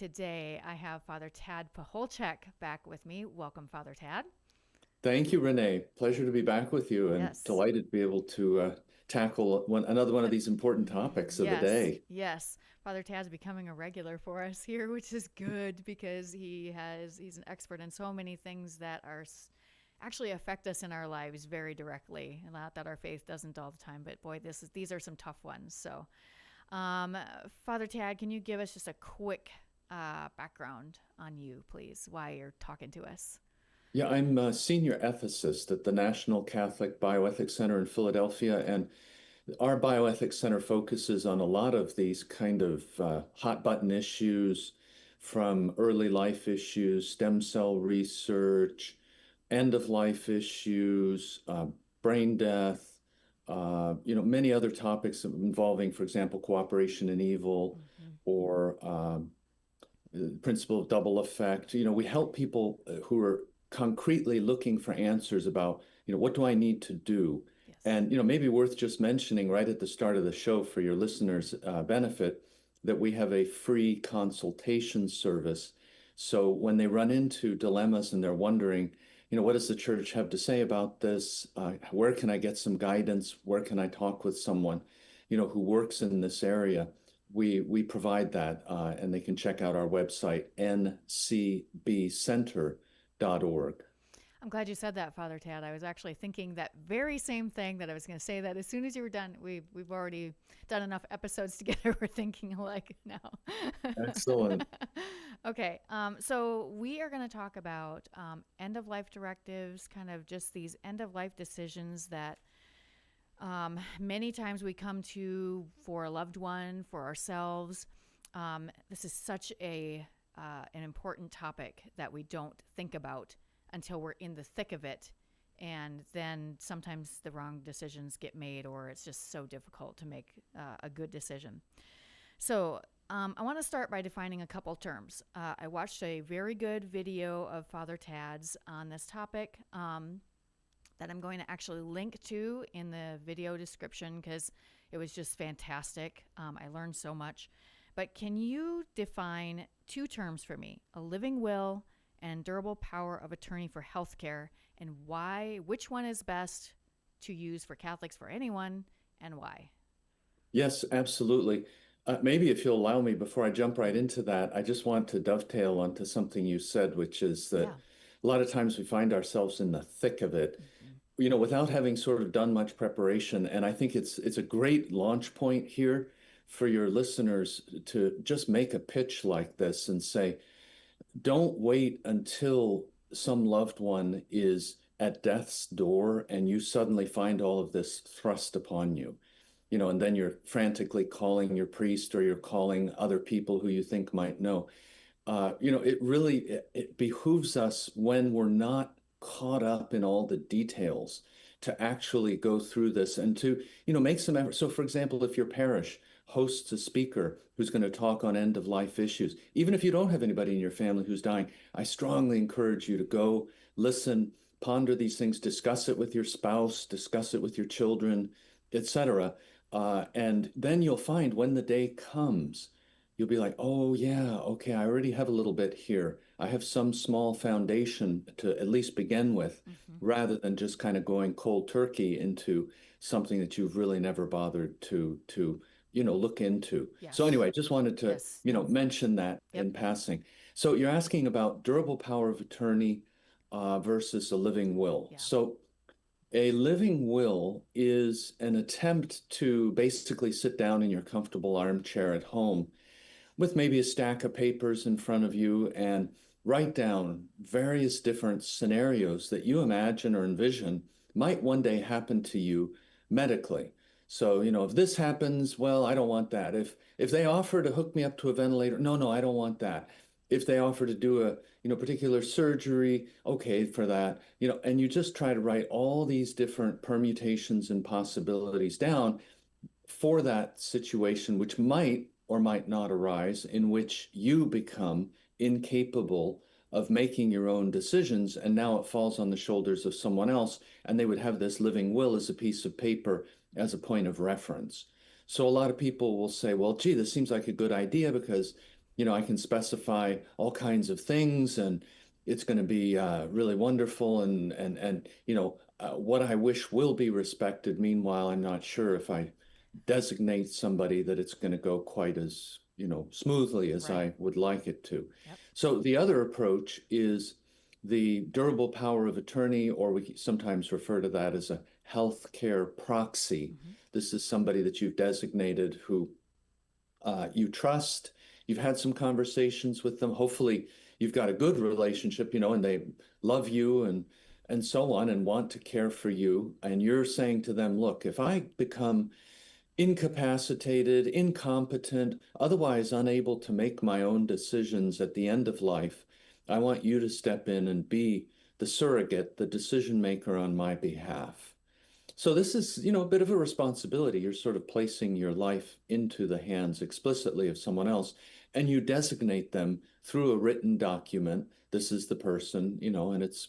today I have Father Tad Pacholczyk back with me. Welcome, Father Tad. Thank you, Renee. Pleasure to be back with you and Yes. delighted to be able to tackle another one of these important topics of the Yes, day. yes. Father Tad's becoming a regular for us here, which is good because he's an expert in so many things that actually affect us in our lives very directly. Not that our faith doesn't all the time, but boy, these are some tough ones. So, um, Father Tad, can you give us just a quick background on you, please? Why you're talking to us? Yeah, I'm a senior ethicist at the National Catholic Bioethics Center in Philadelphia, and our Bioethics Center focuses on a lot of these kind of hot button issues, from early life issues, stem cell research, end of life issues, brain death, many other topics involving, for example, cooperation in evil Mm-hmm. or the principle of double effect. We help people who are concretely looking for answers about, what do I need to do? Yes. And, maybe worth just mentioning right at the start of the show for your listeners' benefit that we have a free consultation service. So when they run into dilemmas and they're wondering, what does the church have to say about this? Where can I get some guidance? Where can I talk with someone, who works in this area? We provide that, and they can check out our website, ncbcenter.org. I'm glad you said that, Father Tad. I was actually thinking that very same thing that I was going to say that as soon as you were done, we've already done enough episodes together. We're thinking alike now. Excellent. Okay, so we are going to talk about end of life directives, kind of just these end of life decisions that many times we come to for a loved one, for ourselves. This is such an important topic that we don't think about until we're in the thick of it. And then sometimes the wrong decisions get made, or it's just so difficult to make a good decision. So, I want to start by defining a couple terms. I watched a very good video of Father Tad's on this topic that I'm going to actually link to in the video description because it was just fantastic. I learned so much. But can you define two terms for me, a living will and durable power of attorney for healthcare, and which one is best to use for Catholics, for anyone, and why? Yes, absolutely. Maybe if you'll allow me, before I jump right into that, I just want to dovetail onto something you said, which is that Yeah. a lot of times we find ourselves in the thick of it, Mm-hmm. without having sort of done much preparation. And I think it's a great launch point here for your listeners to just make a pitch like this and say, don't wait until some loved one is at death's door and you suddenly find all of this thrust upon you, and then you're frantically calling your priest or you're calling other people who you think might know. It behooves us when we're not caught up in all the details to actually go through this and to, make some effort. So, for example, if your parish hosts a speaker who's going to talk on end of life issues, even if you don't have anybody in your family who's dying, I strongly encourage you to go listen, ponder these things, discuss it with your spouse, discuss it with your children, etc. And then you'll find when the day comes, you'll be like, oh, yeah, okay, I already have a little bit here. I have some small foundation to at least begin with, Mm-hmm. rather than just kind of going cold turkey into something that you've really never bothered to look into. So Yes. anyway, just wanted to, Yes. No. mention that Yep. in passing. So you're asking about durable power of attorney versus a living will. Yeah. So a living will is an attempt to basically sit down in your comfortable armchair at home with maybe a stack of papers in front of you and write down various different scenarios that you imagine or envision might one day happen to you medically. So, if this happens, well, I don't want that. If they offer to hook me up to a ventilator, no, no, I don't want that. If they offer to do a, particular surgery, okay for that. And you just try to write all these different permutations and possibilities down for that situation, which might or might not arise, in which you become incapable of making your own decisions. And now it falls on the shoulders of someone else. And they would have this living will as a piece of paper as a point of reference. So a lot of people will say, well, gee, this seems like a good idea because I can specify all kinds of things, and it's going to be really wonderful, and what I wish will be respected. Meanwhile, I'm not sure if I designate somebody that it's going to go quite as, smoothly as Right. I would like it to. Yep. So the other approach is the durable power of attorney, or we sometimes refer to that as a healthcare proxy. Hmm. This is somebody that you've designated who you trust. You've had some conversations with them. Hopefully, you've got a good relationship, and they love you and so on and want to care for you. And you're saying to them, look, if I become incapacitated, incompetent, otherwise unable to make my own decisions at the end of life, I want you to step in and be the surrogate, the decision maker on my behalf. So this is, a bit of a responsibility. You're sort of placing your life into the hands explicitly of someone else, and you designate them through a written document. This is the person, and it's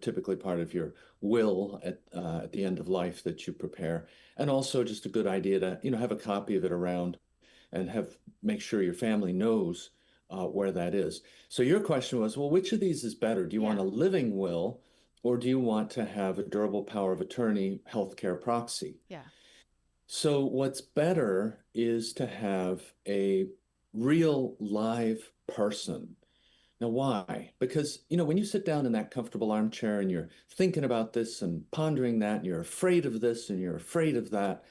typically part of your will at the end of life that you prepare. And also just a good idea to, have a copy of it around and make sure your family knows where that is. So your question was, well, which of these is better? Do you want Yeah. a living will, or do you want to have a durable power of attorney healthcare proxy? Yeah. So what's better is to have a real live person. Now, why? Because, when you sit down in that comfortable armchair and you're thinking about this and pondering that, and you're afraid of this and you're afraid of that,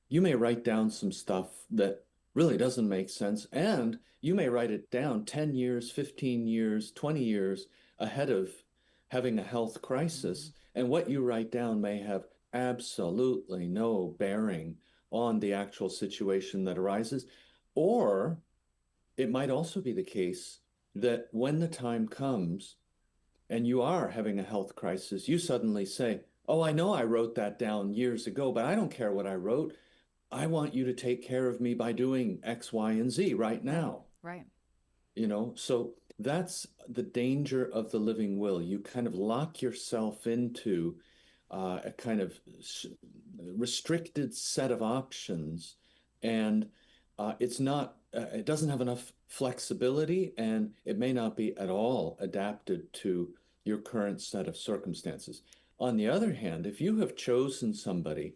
you may write down some stuff that really doesn't make sense. And you may write it down 10 years, 15 years, 20 years ahead of having a health Hmm. crisis. And what you write down may have absolutely no bearing on the actual situation that arises. Or it might also be the case that when the time comes and you are having a health crisis, you suddenly say, oh, I know I wrote that down years ago, but I don't care what I wrote. I want you to take care of me by doing X, Y, and Z right Right. now. Right. So that's the danger of the living will. You kind of lock yourself into a kind of restricted set of options, and it doesn't have enough flexibility, and it may not be at all adapted to your current set of circumstances. On the other hand, if you have chosen somebody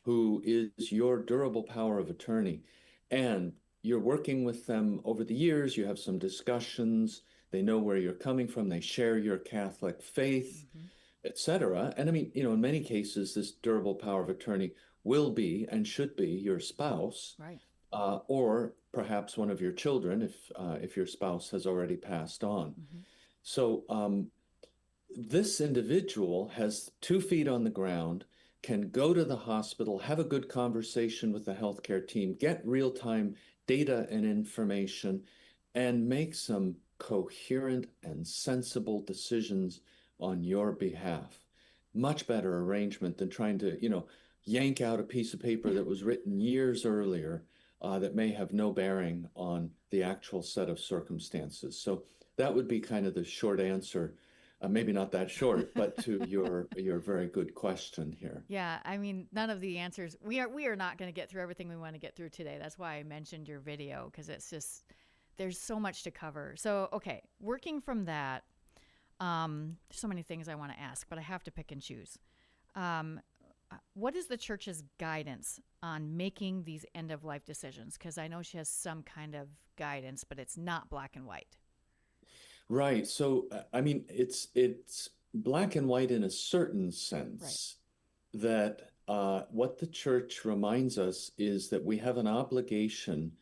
who is your durable power of attorney. And you're working with them over the years, you have some discussions, they know where you're coming from, they share your Catholic faith, Hmm. etc. And I mean, in many cases, this durable power of attorney will be and should be your spouse, Right. or perhaps one of your children if your spouse has already passed on. Hmm. So this individual has 2 feet on the ground, can go to the hospital, have a good conversation with the healthcare team, get real time data and information, and make some coherent and sensible decisions on your behalf. Much better arrangement than trying to, yank out a piece of paper that was written years earlier that may have no bearing on the actual set of circumstances. So that would be kind of the short answer, maybe not that short, but to your very good question here. Yeah, I mean, none of the answers. We are not going to get through everything we want to get through today. That's why I mentioned your video, because it's just there's so much to cover. So, okay, working from that, there's so many things I want to ask, but I have to pick and choose. Um, what is the church's guidance on making these end of life decisions? Because I know she has some kind of guidance, but it's not black and white. Right. So, I mean, it's black and white in a certain Right. sense that what the church reminds us is that we have an obligation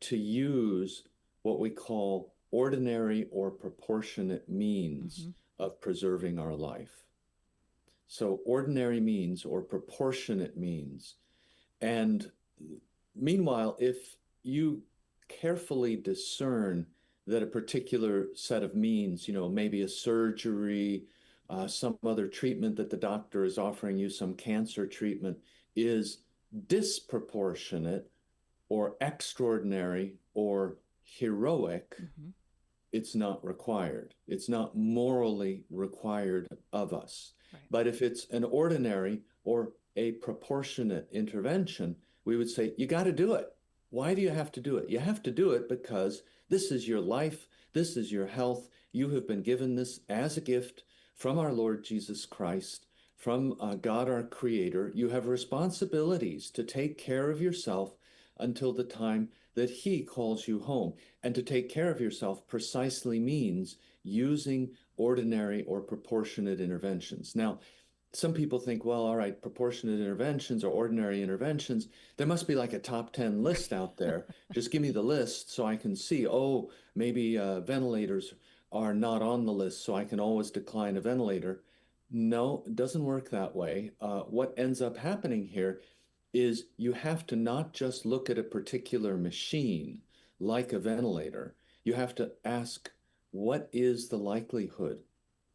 to use what we call ordinary or proportionate means Mm-hmm. of preserving our life. So, ordinary means or proportionate means. And meanwhile, if you carefully discern that a particular set of means, maybe a surgery, some other treatment that the doctor is offering you, some cancer treatment, is disproportionate or extraordinary or heroic, Mm-hmm. it's not required. It's not morally required of us. Right. But if it's an ordinary or a proportionate intervention, we would say, you got to do it. Why do you have to do it? You have to do it because this is your life, this is your health. You have been given this as a gift from our Lord Jesus Christ, from God our Creator. You have responsibilities to take care of yourself until the time that He calls you home. And to take care of yourself precisely means using ordinary or proportionate interventions. Now, some people think, well, all right, proportionate interventions or ordinary interventions, there must be like a top 10 list out there. Just give me the list so I can see, oh, maybe ventilators are not on the list, so I can always decline a ventilator. No, it doesn't work that way. What ends up happening here is you have to not just look at a particular machine like a ventilator. You have to ask, what is the likelihood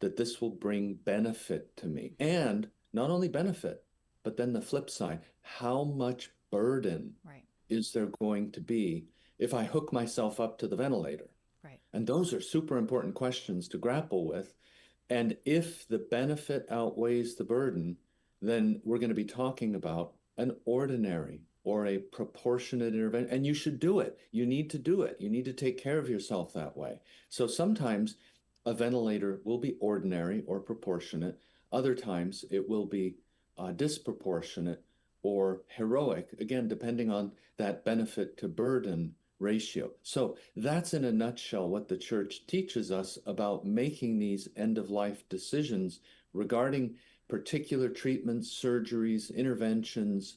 that this will bring benefit to me? And not only benefit, but then the flip side, how much burden Right. is there going to be if I hook myself up to the ventilator? Right. And those are super important questions to grapple with. And if the benefit outweighs the burden, then we're going to be talking about an ordinary or a proportionate intervention. And you should do it. You need to do it. You need to take care of yourself that way. So sometimes a ventilator will be ordinary or proportionate. Other times it will be disproportionate or heroic, again, depending on that benefit to burden ratio. So that's in a nutshell what the church teaches us about making these end of life decisions regarding particular treatments, surgeries, interventions,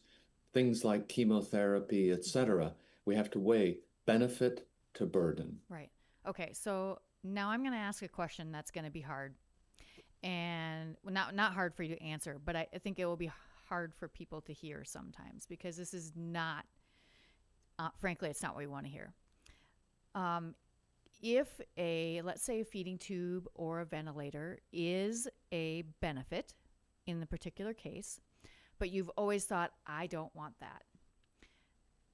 things like chemotherapy, etc. We have to weigh benefit to burden. Right. Okay. So now I'm going to ask a question that's going to be hard, and well, not hard for you to answer, but I think it will be hard for people to hear sometimes because this is not, frankly, it's not what we want to hear. Um, if let's say, a feeding tube or a ventilator is a benefit in the particular case, but you've always thought, I don't want that.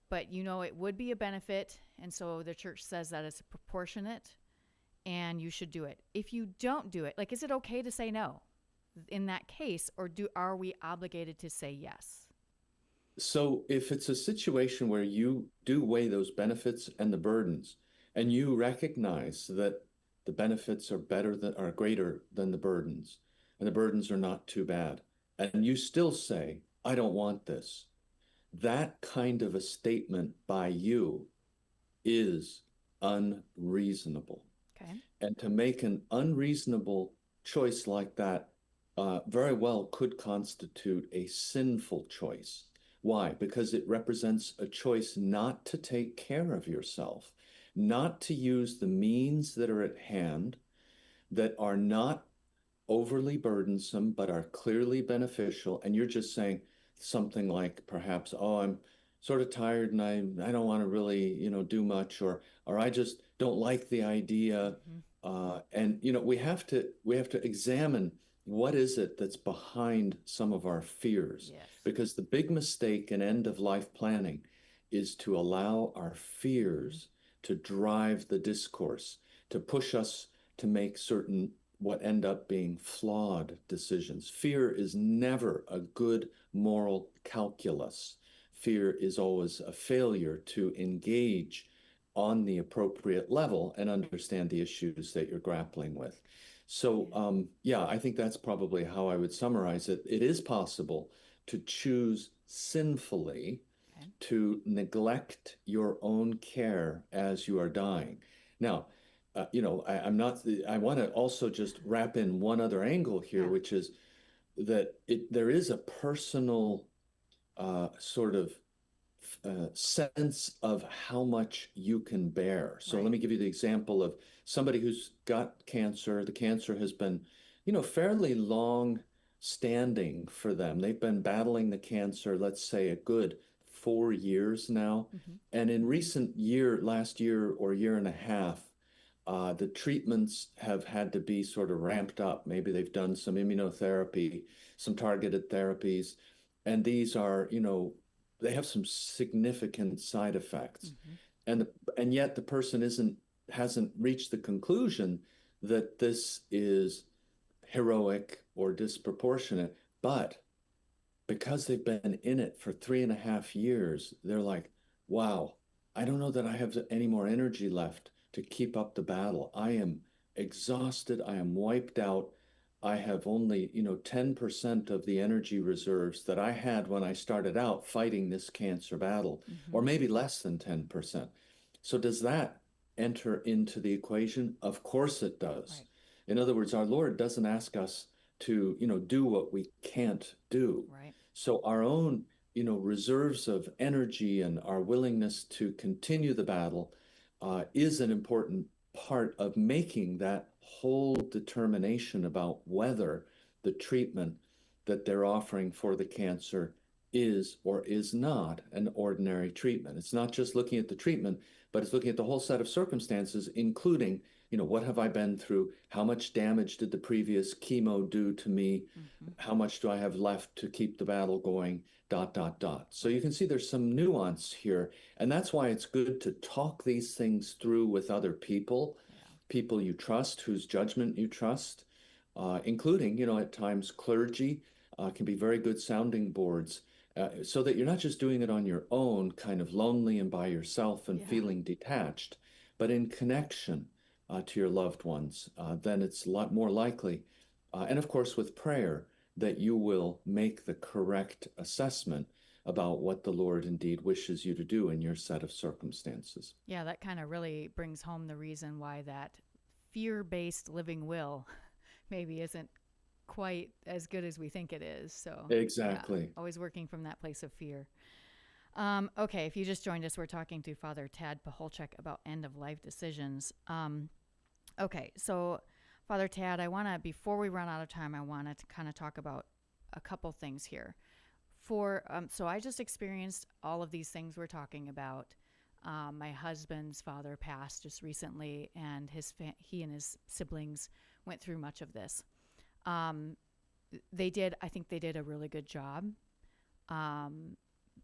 But you know it would be a benefit, and so the church says that it's proportionate and you should do it. If you don't do it, like, is it okay to say no in that case, or are we obligated to say yes? So if it's a situation where you do weigh those benefits and the burdens, and you recognize that the benefits are greater than the burdens, and the burdens are not too bad, and you still say, I don't want this, that kind of a statement by you is unreasonable. Okay. And to make an unreasonable choice like that very well could constitute a sinful choice. Why? Because it represents a choice not to take care of yourself, not to use the means that are at hand that are not overly burdensome but are clearly beneficial. And you're just saying something like perhaps, oh, I'm sort of tired and I don't want to really, do much, or I just don't like the idea. Mm-hmm. And we have to examine what is it that's behind some of our fears, Yes. because the big mistake in end of life planning is to allow our Mm-hmm. fears to drive the discourse, to push us to make certain what end up being flawed decisions. Fear is never a good moral calculus. Fear is always a failure to engage on the appropriate level and understand the issues that you're grappling with. So, Yeah. yeah, I think that's probably how I would summarize it. It is possible to choose sinfully Okay. to neglect your own care as you are dying. Now, I'm not, I want to also just wrap in one other angle here, Yeah. which is that there is a personal sort of sense of how much you can bear. So let Right. me give you the example of somebody who's got cancer. The cancer has been, fairly long standing for them. They've been battling the cancer, let's say, a good 4 years now. Mm-hmm. And in last year or year and a half, the treatments have had to be sort of ramped up. Maybe they've done some immunotherapy, some targeted therapies, and these are, they have some significant side effects. Mm-hmm. And yet the person hasn't reached the conclusion that this is heroic or disproportionate, but because they've been in it for 3.5 years, they're like, wow, I don't know that I have any more energy left to keep up the battle. I am exhausted. I am wiped out. I have only, 10% of the energy reserves that I had when I started out fighting this cancer battle, or Mm-hmm. maybe less than 10%. So does that enter into the equation? Of course it does. Right. In other words, our Lord doesn't ask us to, do what we can't do. Right. So our own reserves of energy and our willingness to continue the battle is an important part of making that whole determination about whether the treatment that they're offering for the cancer is or is not an ordinary treatment. It's not just looking at the treatment, but it's looking at the whole set of circumstances, including, what have I been through? How much damage did the previous chemo do to me? Mm-hmm. How much do I have left to keep the battle going? Dot, dot, dot. So you Right. can see there's some nuance here. And that's why it's good to talk these things through with other people, Yeah. people you trust, whose judgment you trust, including, at times clergy can be very good sounding boards, so that you're not just doing it on your own, kind of lonely and by yourself and Yeah. feeling detached, but in connection to your loved ones. Then it's a lot more likely. And of course, with prayer, that you will make the correct assessment about what the Lord indeed wishes you to do in your set of circumstances. Yeah, that kind of really brings home the reason why that fear-based living will maybe isn't quite as good as we think it is. So, yeah, Exactly. always working from that place of fear. Okay, if you just joined us, we're talking to Father Tad Pacholczyk about end of life decisions. Okay, so Father Tad, before we run out of time, I wanted to kind of talk about a couple things here. So I just experienced all of these things we're talking about. My husband's father passed just recently, and he and his siblings went through much of this. Um, I think they did a really good job. Um,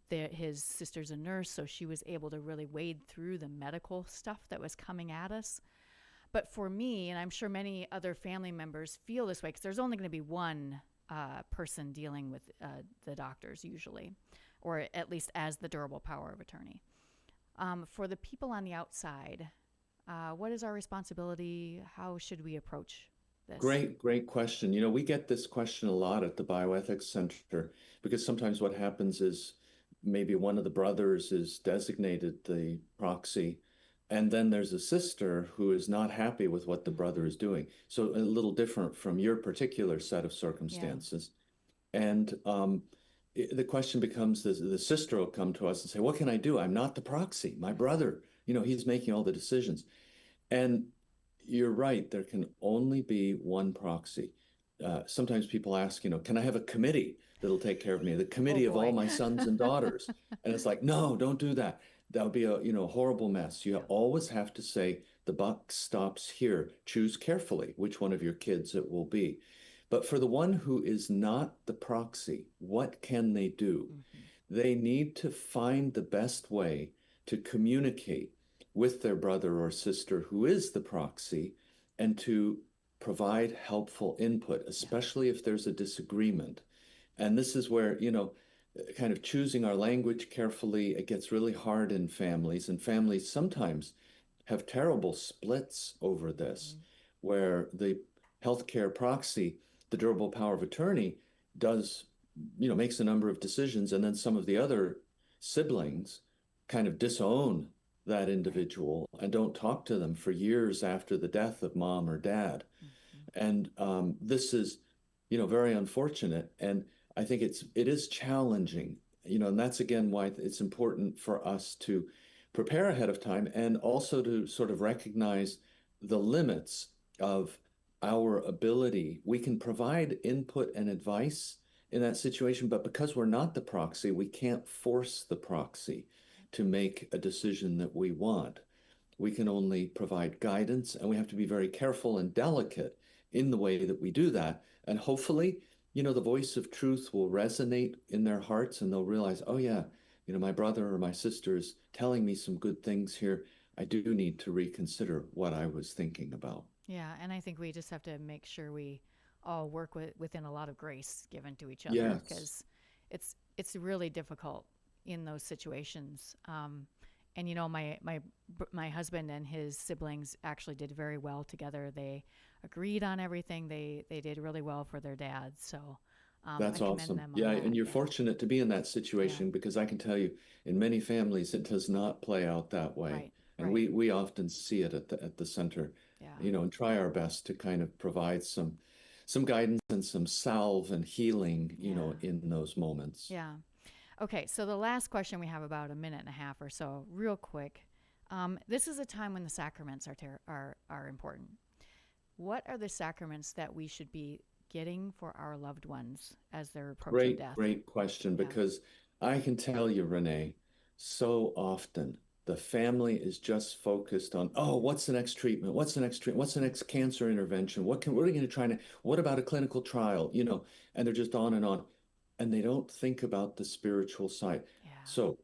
his sister's a nurse, so she was able to really wade through the medical stuff that was coming at us. But for me, and I'm sure many other family members feel this way, because there's only going to be one person dealing with the doctors usually, or at least as the durable power of attorney. For the people on the outside, what is our responsibility? How should we approach this? Great, great question. We get this question a lot at the Bioethics Center because sometimes what happens is maybe one of the brothers is designated the proxy, and then there's a sister who is not happy with what the brother Mm-hmm. is doing. So a little different from your particular set of Yeah. circumstances. And the question becomes the sister will come to us and say, "What can I do? I'm not the proxy. My Mm-hmm. brother, he's making all the decisions." And you're right, there can only be one proxy. Sometimes people ask, can I have a committee that'll take care of me? The Oh committee of all boy. my sons and daughters. And it's like, no, don't do that. That would be a, horrible mess. You Yep. always have to say, the buck stops here. Choose carefully which one of your kids it will be. But for the one who is not the proxy, what can they do? Mm-hmm. They need to find the best way to communicate with their brother or sister who is the proxy and to provide helpful input, Yeah. especially if there's a disagreement. And this is where, kind of choosing our language carefully, it gets really hard in families, and families sometimes have terrible splits over this, Mm-hmm. where the healthcare proxy, the durable power of attorney, does, makes a number of decisions, and then some of the other siblings kind of disown that Right. individual and don't talk to them for years after the death of mom or dad. Mm-hmm. And this is, very unfortunate. And I think it is challenging, and that's again why it's important for us to prepare ahead of time and also to sort of recognize the limits of our ability. We can provide input and advice in that situation, but because we're not the proxy, we can't force the proxy to make a decision that we want. We can only provide guidance, and we have to be very careful and delicate in the way that we do that. And hopefully, the voice of truth will resonate in their hearts and they'll realize, oh, yeah, my brother or my sister is telling me some good things here. I do need to reconsider what I was thinking about. Yeah, and I think we just have to make sure we all work within a lot of grace given to each other, Yes. because it's really difficult in those situations. And my husband and his siblings actually did very well together. They agreed on everything. They did really well for their dad. So I That's commend awesome. them on Yeah, that. and you're Yeah. fortunate to be in that Yeah. situation because I can tell you, in many families, it does not play out that way. Right. And Right. we often see it at the center, Yeah. and try our best to kind of provide some guidance and some salve and healing, Yeah. in those moments. Yeah. Okay. So the last question, we have about a minute and a half or so, real quick. This is a time when the sacraments are important. What are the sacraments that we should be getting for our loved ones as they're approaching Great, death? great question Yeah. because I can tell you, Renee, so often the family is just focused on, oh, what's the next treatment? What's the next treatment? What's the next cancer intervention? What are we going to try to, what about a clinical trial? And they're just on and on. And they don't think about the spiritual side. Yeah. So,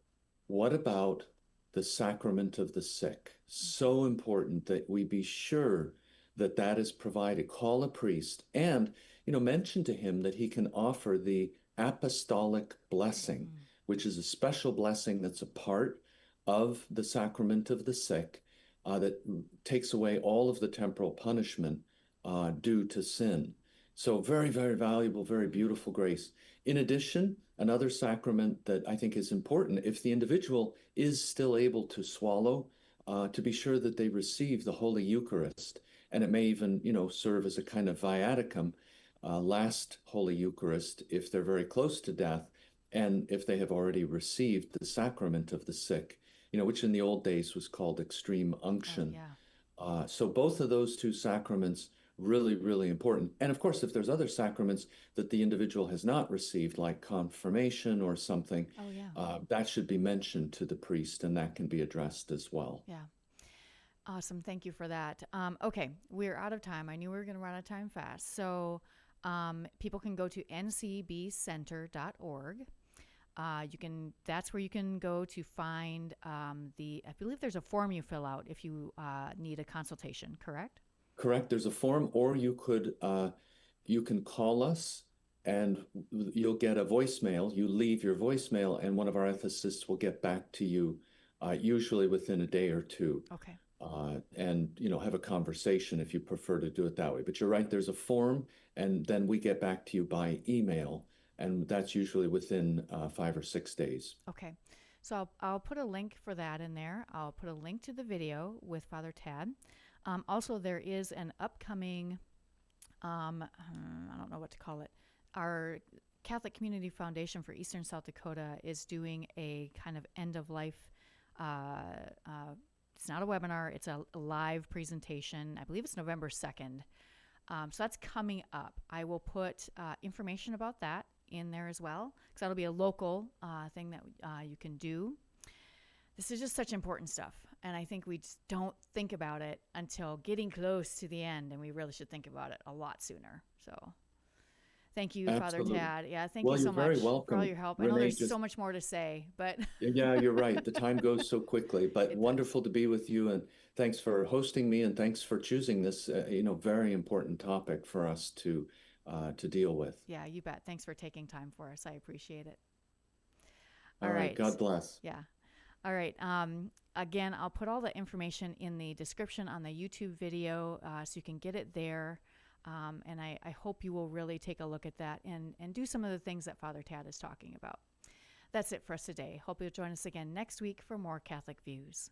what about the sacrament of the sick? Okay. So important that we be sure that that is provided. Call a priest and mention to him that he can offer the apostolic blessing, Mm. which is a special blessing that's a part of the sacrament of the sick that takes away all of the temporal punishment due to sin. So, very, very valuable, very Mm. beautiful grace. In addition, another sacrament that I think is important, if the individual is still able to swallow, to be sure that they receive the Holy Eucharist. And it may even, serve as a kind of viaticum, last Holy Eucharist, if they're very close to death, and if they have already received the sacrament of the sick, which in the old days was called extreme Oh, unction. yeah. So both of those two sacraments really, really important. And of course, if there's other sacraments that the individual has not received, like confirmation or something, Oh, yeah. that should be mentioned to the priest, and that can be addressed as well. Yeah. Awesome. Thank you for that. Okay. We're out of time. I knew we were going to run out of time fast. So people can go to ncbcenter.org. That's where you can go to find I believe there's a form you fill out if you need a consultation, correct? Correct. There's a form, or you can call us and you'll get a voicemail. You leave your voicemail, and one of our ethicists will get back to you, usually within a day or two, Okay. and have a conversation if you prefer to do it that way. But you're right. There's a form, and then we get back to you by email, and that's usually within 5 or 6 days. Okay. So I'll put a link for that in there. I'll put a link to the video with Father Tad. Also, there is an upcoming, I don't know what to call it. Our Catholic Community Foundation for Eastern South Dakota is doing a kind of end of life. It's not a webinar, it's a live presentation. I believe it's November 2nd. So that's coming up. I will put information about that in there as well, because that'll be a local thing that you can do. This is just such important stuff, and I think we just don't think about it until getting close to the end, and we really should think about it a lot sooner. So thank you, Father Absolutely. Tad. Yeah, thank you Well, you're so very much for all welcome, your help. I know Renee. there's so Just much more to say, but Yeah, you're right. The time goes so quickly, but it does. wonderful to be with you. And thanks for hosting me, and thanks for choosing this, very important topic for us to deal with. Yeah, you bet. Thanks for taking time for us. I appreciate it. All All right. right. God bless. Yeah. All right. Again, I'll put all the information in the description on the YouTube video so you can get it there. And I hope you will really take a look at that and do some of the things that Father Tad is talking about. That's it for us today. Hope you'll join us again next week for more Catholic Views.